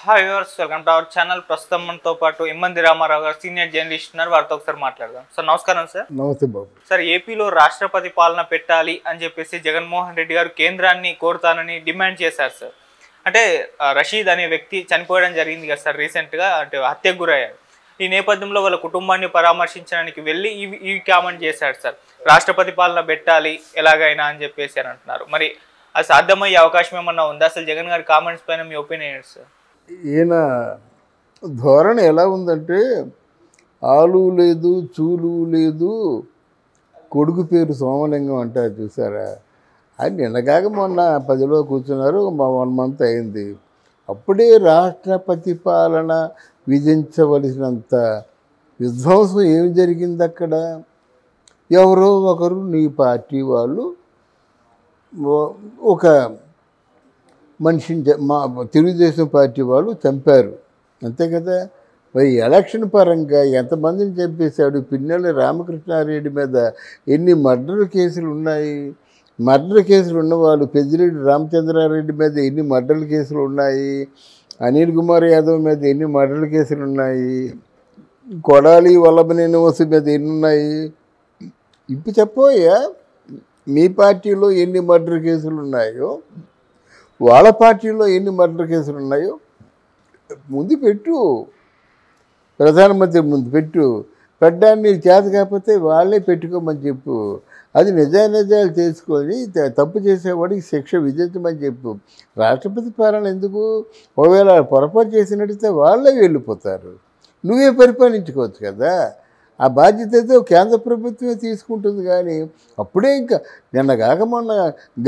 Hi viewers, welcome to our channel. ప్రస్తుతం మనతో పాటు ఇమ్మంది రామారావు గారు సీనియర్ జర్నలిస్ట్ ఉన్నారు. వారితో ఒకసారి మాట్లాడదాం. సార్ నమస్కారం. సార్ నమస్తే బాబు. సార్, ఏపీలో రాష్ట్రపతి పాలన పెట్టాలి అని చెప్పేసి జగన్మోహన్ రెడ్డి గారు కేంద్రాన్ని కోరుతానని డిమాండ్ చేశారు. సార్ అంటే రషీద్ అనే వ్యక్తి చనిపోవడం జరిగింది కదా సార్, రీసెంట్గా అంటే హత్యకు గురయ్యారు. ఈ నేపథ్యంలో వాళ్ళ కుటుంబాన్ని పరామర్శించడానికి వెళ్ళి ఈ కామెంట్ చేశాడు సార్, రాష్ట్రపతి పాలన పెట్టాలి ఎలాగైనా అని చెప్పేసి అని అంటున్నారు. మరి అది సాధ్యమయ్యే అవకాశం ఏమన్నా ఉందా? అసలు జగన్ గారి కామెంట్స్ పైన మీ ఒపీనియన్ ఏంటి సార్? ఈయన ధోరణి ఎలా ఉందంటే, ఆలు లేదు చూలు లేదు, కొడుకు పేరు సోమలింగం అంటారు చూసారా. అది నిన్నగాక మొన్న 10లో కూర్చున్నారు, 1 month అయింది. అప్పుడే రాష్ట్రపతి పాలన విధించవలసినంత విధ్వంసం ఏమి జరిగింది అక్కడ? ఎవరో ఒకరు నీ పార్టీ వాళ్ళు ఒక మనిషిని మా తెలుగుదేశం పార్టీ వాళ్ళు చంపారు, అంతే కదా. మరి ఎలక్షన్ పరంగా ఎంతమందిని చంపేశాడు? పిన్నెల్లి రామకృష్ణారెడ్డి మీద ఎన్ని మర్డర్ కేసులు ఉన్నాయి? మర్డర్ కేసులు ఉన్నవాళ్ళు పెద్దిరెడ్డి రామచంద్రారెడ్డి మీద ఎన్ని మర్డర్ కేసులు ఉన్నాయి? అనిల్ కుమార్ యాదవ్ మీద ఎన్ని మర్డర్ కేసులు ఉన్నాయి? కొడాలి వల్లభనేని వంశీ మీద ఎన్ని ఉన్నాయి? ఇప్పుడు చెప్పోయా, మీ పార్టీలో ఎన్ని మర్డర్ కేసులు ఉన్నాయో, వాళ్ళ పార్టీలో ఎన్ని మర్డర్ కేసులు ఉన్నాయో ముందు పెట్టు, ప్రధానమంత్రి ముందు పెట్టు. పెట్టడానికి నీకు చేత కాకపోతే వాళ్ళే పెట్టుకోమని చెప్పు. అది నిజాలు తెలుసుకొని తప్పు చేసేవాడికి శిక్ష విధించమని చెప్పు. రాష్ట్రపతి పాలన ఎందుకు? ఒకవేళ పొరపాటు చేసినట్టయితే వాళ్ళే వెళ్ళిపోతారు, నువ్వే పరిపాలించుకోవచ్చు కదా. ఆ బాధ్యత అయితే కేంద్ర ప్రభుత్వమే తీసుకుంటుంది. కానీ అప్పుడే ఇంకా నిన్నగాక మొన్న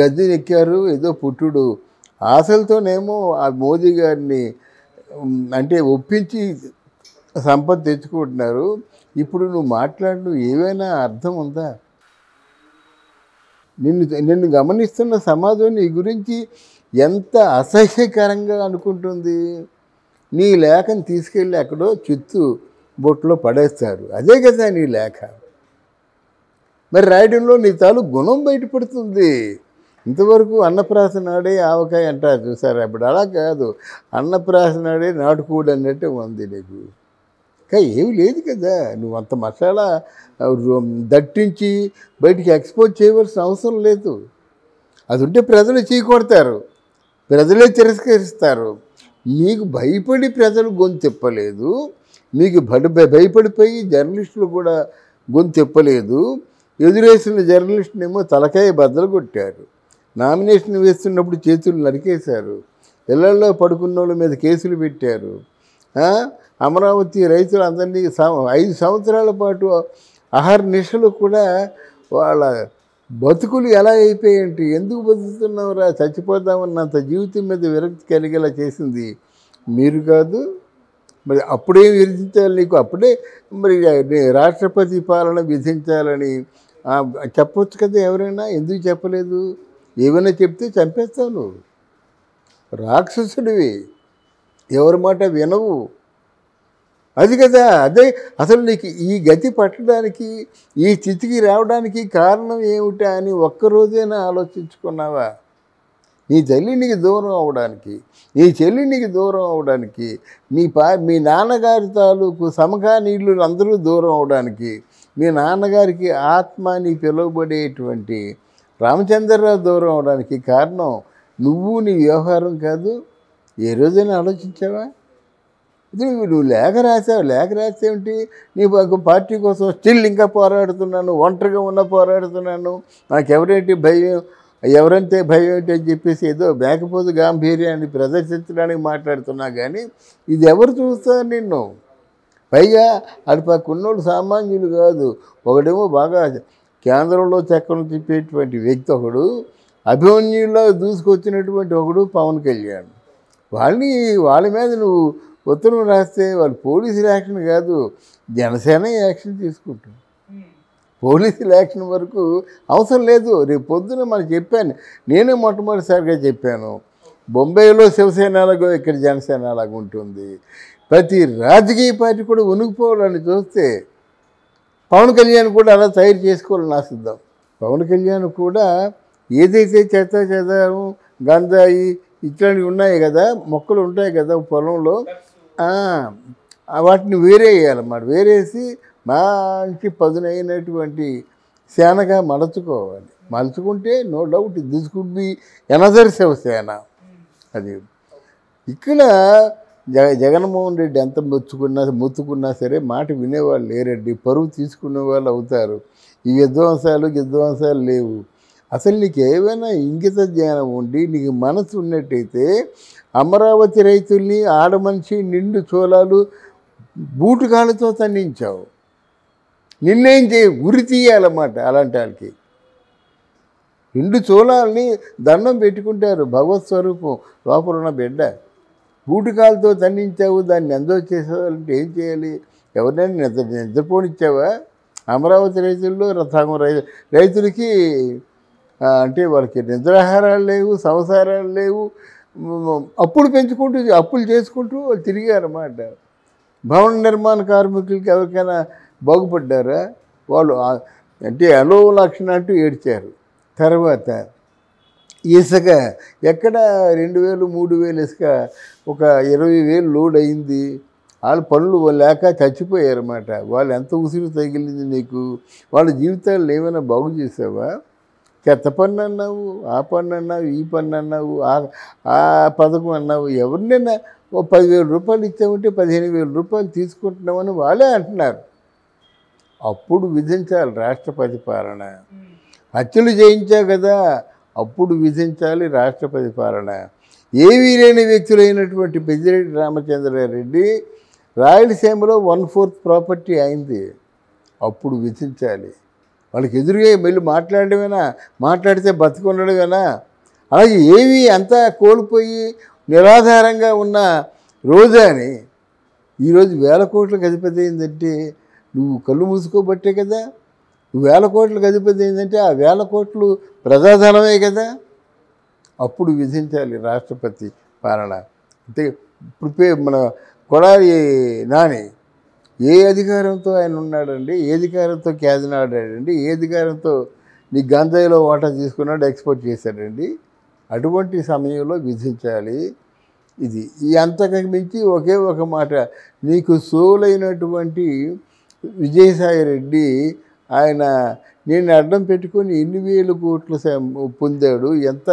గద్దెనెక్కారు, ఏదో పుట్టుడు ఆశలతోనేమో ఆ మోదీ గారిని అంటే ఒప్పించి సంపద తెచ్చుకుంటున్నారు. ఇప్పుడు నువ్వు మాట్లాడు, ఏవైనా అర్థం ఉందా? నిన్ను గమనిస్తున్న సమాజం నీ గురించి ఎంత అసహ్యకరంగా అనుకుంటుంది. నీ లేఖను తీసుకెళ్ళి ఎక్కడో చిత్తు బొట్టులో పడేస్తారు, అదే కదా నీ లేఖ. మరి రాయడంలో నీ తాలూ గుణం బయటపడుతుంది. ఇంతవరకు అన్నప్రాసనాడే ఆవకాయ అంటారు చూసారా, ఇప్పుడు అలా కాదు, అన్నప్రాసనాడే నాటుకోడు అన్నట్టే ఉంది నీకు. కానీ ఏమి లేదు కదా, నువ్వు అంత మసాలా దట్టించి బయటికి ఎక్స్పోజ్ చేయవలసిన అవసరం లేదు. అది ఉంటే ప్రజలు చీకొడతారు, ప్రజలే తిరస్కరిస్తారు. మీకు భయపడి ప్రజలు గొంతెప్పలేదు, మీకు భయపడిపోయి జర్నలిస్టులు కూడా గొంతెప్పలేదు. ఎదురేసిన జర్నలిస్టునేమో తలకాయ బద్దలు కొట్టారు, నామినేషన్ వేస్తున్నప్పుడు చేతులు నరికేశారు, ఇళ్లలో పడుకున్న వాళ్ళ మీద కేసులు పెట్టారు. అమరావతి రైతులందరినీ 5 సంవత్సరాల పాటు అహర్నిశలు కూడా వాళ్ళ బతుకులు ఎలా అయిపోయాయంటే, ఎందుకు బతుకుతున్నావురా, చచ్చిపోదామన్నంత జీవితం మీద విరక్తి కలిగేలా చేసింది మీరు కాదు. మరి అప్పుడే విధించాలి నీకు, అప్పుడే మరి రాష్ట్రపతి పాలన విధించాలని చెప్పొచ్చు కదా ఎవరైనా. ఎందుకు చెప్పలేదు? ఏమైనా చెప్తే చంపేస్తావు నువ్వు, రాక్షసుడివి, ఎవరి మాట వినవు. అది కదా, అదే అసలు నీకు ఈ గతి పట్టడానికి, ఈ స్థితికి రావడానికి కారణం ఏమిటా అని ఒక్కరోజైనా ఆలోచించుకున్నావా? నీ తల్లి నీకు దూరం అవడానికి, నీ చెల్లి నీకు దూరం అవడానికి, మీ నాన్నగారి తాలూకు సమకాలీనులు అందరూ దూరం అవడానికి, మీ నాన్నగారికి ఆత్మ అని పిలువబడేటువంటి రామచంద్రరావు దూరం అవడానికి కారణం నువ్వు, నీ వ్యవహారం కాదు. ఏ రోజైనా ఆలోచించావా? ఇది నువ్వు లేఖ రాసావు, లేఖ రాసేమిటి? నీ పార్టీ కోసం స్టిల్ ఇంకా పోరాడుతున్నాను, ఒంటరిగా పోరాడుతున్నాను, నాకెవరేంటి భయం, ఎవరంతే భయం ఏంటి అని చెప్పేసి ఏదో మేకపోతు గాంభీర్యాన్ని ప్రదర్శించడానికి మాట్లాడుతున్నా. కానీ ఇది ఎవరు చూస్తారు నిన్ను? పైగా అటు పక్కన్నోళ్ళు సామాన్యులు కాదు. ఒకడేమో బాగా కేంద్రంలో చక్రం తిప్పేటువంటి వ్యక్తి ఒకడు, అభిమన్యుల్లో దూసుకొచ్చినటువంటి ఒకడు పవన్ కళ్యాణ్. వాళ్ళ మీద నువ్వు ఉత్తరం రాస్తే వాళ్ళు పోలీసుల యాక్షన్ కాదు, జనసేన యాక్షన్ తీసుకుంటుంది. పోలీసుల యాక్షన్ వరకు అవసరం లేదు. రేపు పొద్దున మనం చెప్పాను, నేనే మొట్టమొదటిసారిగా చెప్పాను, బొంబాయిలో శివసేన అలాగో ఇక్కడ జనసేన అలాగ ఉంటుంది. ప్రతి రాజకీయ పార్టీ కూడా ఉనికిపోవాలని చూస్తే పవన్ కళ్యాణ్ కూడా అలా తయారు చేసుకోవాలని ఆశిద్దాం. పవన్ కళ్యాణ్ కూడా ఏదైతే చెత్త చెదారం గంధాయి ఇట్లాంటివి ఉన్నాయి కదా, మొక్కలు ఉంటాయి కదా పొలంలో, వాటిని వేరే వేయాలన్నమాట. వేరేసి మంచి పదునైనటువంటి సేనగా మలుచుకోవాలి. మలుచుకుంటే no doubt this could be another Shiv Sena. అది ఇక్కడ జగన్మోహన్ రెడ్డి ఎంత మొత్తుకున్నా సరే మాట వినేవాళ్ళు లేరండి. పరువు తీసుకునే వాళ్ళు అవుతారు. ఈ విధ్వంసాలు లేవు. అసలు నీకు ఏమైనా ఇంగిత జ్ఞానం ఉండి నీకు మనసు ఉన్నట్టయితే అమరావతి రైతుల్ని ఆడమనిషి నిండు చోళాలు బూటుకాళ్ళతో తన్నించావు. నిన్నేం ఉరి తీయాలన్నమాట. అలాంటి వాళ్ళకి నిండు చోళాలని దండం పెట్టుకుంటారు. భగవత్ స్వరూపం లోపల ఉన్న బిడ్డ. బూటుకాలతో తన్నించావు. దాన్ని ఎంజాయ్ చేసేవాళ్ళంటే ఏం చేయాలి? ఎవరినైనా నిద్రపోనిచ్చావా? అమరావతి రైతుల్లో సగం రైతులకి అంటే వాళ్ళకి నిద్రాహారాలు లేవు, సంసారాలు లేవు. అప్పులు చేసుకుంటూ వాళ్ళు తిరిగారన్నమాట. భవన నిర్మాణ కార్మికులకి ఎవరికైనా బాగుపడ్డారా? వాళ్ళు అంటే అలో లక్షణ అంటూ ఏడ్చారు. తర్వాత ఇసుక ఎక్కడ 2000 3000 ఇసుక ఒక 20,000 లోడ్ అయింది. వాళ్ళు పనులు లేక చచ్చిపోయారన్నమాట. వాళ్ళు ఎంత ఉసిరు తగిలింది నీకు? వాళ్ళ జీవితాలు ఏమైనా బాగు చేసావా? చెత్త పన్ను అన్నావు, ఆ పన్ను అన్నావు, ఈ పన్ను అన్నావు, ఆ పథకం అన్నావు. ఎవరినైనా ఓ 10,000 రూపాయలు ఇచ్చామంటే 15,000 రూపాయలు తీసుకుంటున్నామని వాళ్ళే అంటున్నారు. అప్పుడు విధించాలి రాష్ట్రపతి పాలన. హత్యలు చేయించావు కదా, అప్పుడు విధించాలి రాష్ట్రపతి పాలన. ఏవీ లేని వ్యక్తులైనటువంటి పెద్దిరెడ్డి రామచంద్రారెడ్డి రాయలసీమలో 1/4 ప్రాపర్టీ అయింది. అప్పుడు విధించాలి. వాళ్ళకి ఎదురుగా వెళ్ళి మాట్లాడితే బతుకుండడమేనా? అలాగే ఏవి అంతా కోల్పోయి నిరాధారంగా ఉన్న రోజాని ఈరోజు 1000 కోట్లకు అధిపతి అయిందంటే నువ్వు కళ్ళు మూసుకోబట్టే కదా. నువ్వు 1000 కోట్లకు అధిపతి అయిందంటే ఆ 1000 కోట్లు ప్రజాధనమే కదా. అప్పుడు విధించాలి రాష్ట్రపతి పాలన. అంటే ఇప్పుడు మన కొడాలి నాని ఏ అధికారంతో ఆయన ఉన్నాడండి? ఏ అధికారంతో క్యాజిన్ ఆడాడండి? ఏ అధికారంతో నీ గంజాయిలో వాటా తీసుకున్నాడు, ఎక్స్పోర్ట్ చేశాడండి? అటువంటి సమయంలో విధించాలి. ఇది ఈ అంతకు మించి ఒకే ఒక మాట, నీకు సోలైనటువంటి విజయసాయి రెడ్డి ఆయన నేను అడ్డం పెట్టుకొని 8,000 కోట్లు పొందాడు, ఎంత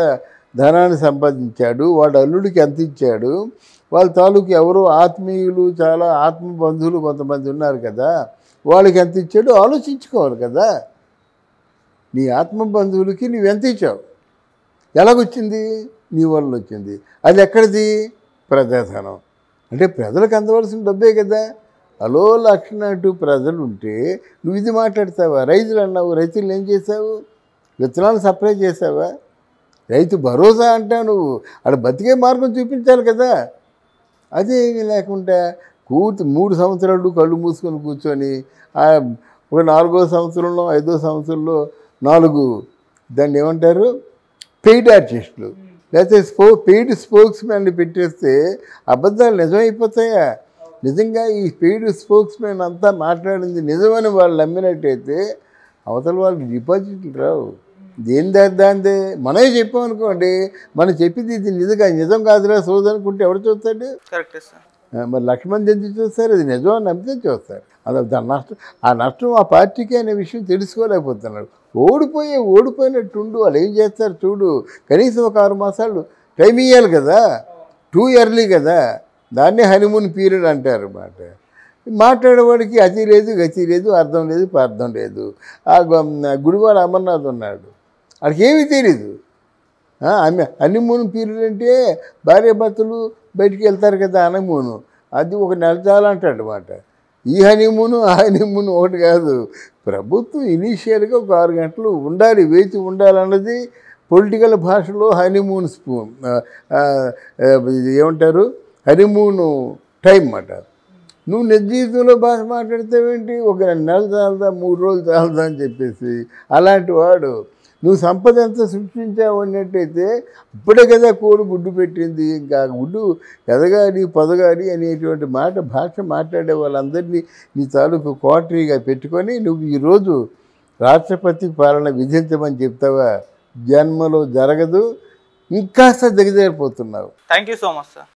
ధనాన్ని సంపాదించాడు, వాడు అల్లుడికి ఎంత ఇచ్చాడు, వాళ్ళ తాలూకు ఎవరో ఆత్మీయులు చాలా ఆత్మబంధువులు కొంతమంది ఉన్నారు కదా, వాళ్ళకి ఎంత ఇచ్చాడో ఆలోచించుకోవాలి కదా. నీ ఆత్మబంధువులకి నువ్వెంత ఇచ్చావు? ఎలాగొచ్చింది? నీ వల్ల వచ్చింది. అది ఎక్కడిది? ప్రజాధనం. అంటే ప్రజలకు అందవలసిన డబ్బే కదా. అలో లక్షణ అంటూ ప్రజలు ఉంటే నువ్వు ఇది మాట్లాడతావా? రైతులు అన్నావు, రైతులు ఏం చేసావు? విత్తనాలు సప్లై చేసావా? రైతు భరోసా అంటావు నువ్వు, అక్కడ బతికే మార్గం చూపించాలి కదా. అదేమీ లేకుండా 3 సంవత్సరాలు కళ్ళు మూసుకొని కూర్చొని ఒక 4వ సంవత్సరంలో 5వ సంవత్సరంలో 4 దాన్ని ఏమంటారు పెయిడ్ ఆర్టిస్టులు లేకపోతే పెయిడ్ స్పోక్స్ మ్యాన్ని పెట్టేస్తే అబద్ధాలు నిజమైపోతాయా? నిజంగా ఈ పెయిడ్ స్పోక్స్ మ్యాన్ అంతా మాట్లాడింది నిజమని వాళ్ళు నమ్మినట్టయితే అవతల వాళ్ళకి డిపాజిట్లు రావు. దాందే మనమే చెప్పామనుకోండి, మనం చెప్పింది ఇది నిజం కాదురా సోదనుకుంటే ఎవరు చూస్తాడు? కరెక్టే సార్. మరి 1,00,000 మంది ఎందుకు చూస్తారు? అది నిజం అని నమ్మితే చూస్తారు. అది దాని నష్టం ఆ పార్టీకి అనే విషయం తెలుసుకోలేకపోతున్నారు. ఓడిపోయినట్టుండు. వాళ్ళు ఏం చేస్తారు చూడు. కనీసం ఒక 6 మాసాలు టైం ఇవ్వాలి కదా. టూ ఎర్లీ కదా. దాన్నే హనీమూన్ పీరియడ్ అంటారు అన్నమాట. మాట్లాడేవాడికి అతి లేదు, గతి లేదు, అర్థం లేదు, పార్థం లేదు. ఆ గుడివాడ అమర్నాథ్ ఉన్నాడు, వాడికి ఏమీ తెలీదు. హనీమూన్ పీరియడ్ అంటే భార్యాభర్తలు బయటికి వెళ్తారు కదా హనీమూను, అది ఒక నెల చాలంటాడు అన్నమాట. ఈ హనీమూను ఆ హనీమూను ఒకటి కాదు. ప్రభుత్వం ఇనీషియల్గా ఒక 6 గంటలు ఉండాలి, వేచి ఉండాలన్నది పొలిటికల్ భాషలో హనీమూన్ స్పూన్ ఏమంటారు హనీమూను టైం అన్నమాట. నువ్వు నిజ జీవితంలో భాష మాట్లాడితేవేంటి? ఒక 2 నెలలు చాలదా, 3 రోజులు చాలదా అని చెప్పేసి. అలాంటి వాడు నువ్వు సంపద ఎంత సృష్టించావు అన్నట్టయితే ఇప్పుడే కదా కోడి గుడ్డు పెట్టింది, ఇంకా గుడ్డు ఎదగాలి పొదగాలి అనేటువంటి భాష మాట్లాడే వాళ్ళందరినీ నీ తాలూకు క్వార్టరీగా పెట్టుకొని నువ్వు ఈరోజు రాష్ట్రపతి పాలన విధించమని చెప్తావా? జన్మలో జరగదు. ఇంకాస్త దిగజారిపోతున్నావు. Thank you so much sir.